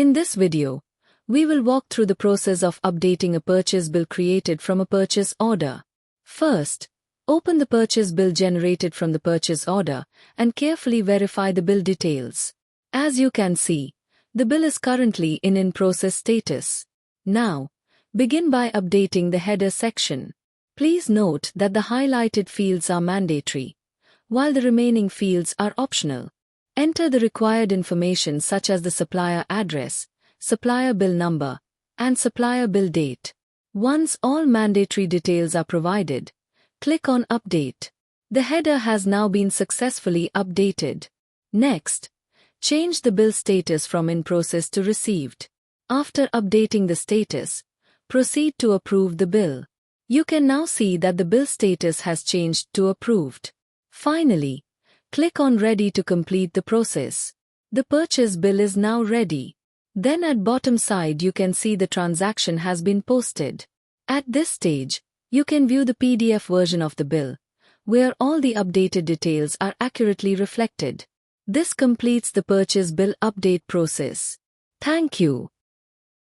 In this video, we will walk through the process of updating a purchase bill created from a purchase order. First, open the purchase bill generated from the purchase order and carefully verify the bill details. As you can see, the bill is currently in process status. Now, begin by updating the header section. Please note that the highlighted fields are mandatory, while the remaining fields are optional. Enter the required information such as the supplier address, supplier bill number, and supplier bill date. Once all mandatory details are provided, click on Update. The header has now been successfully updated. Next, change the bill status from in process to received. After updating the status, proceed to approve the bill. You can now see that the bill status has changed to approved. Finally, click on Ready to complete the process. The purchase bill is now ready. Then at bottom side you can see the transaction has been posted. At this stage, you can view the PDF version of the bill, where all the updated details are accurately reflected. This completes the purchase bill update process. Thank you.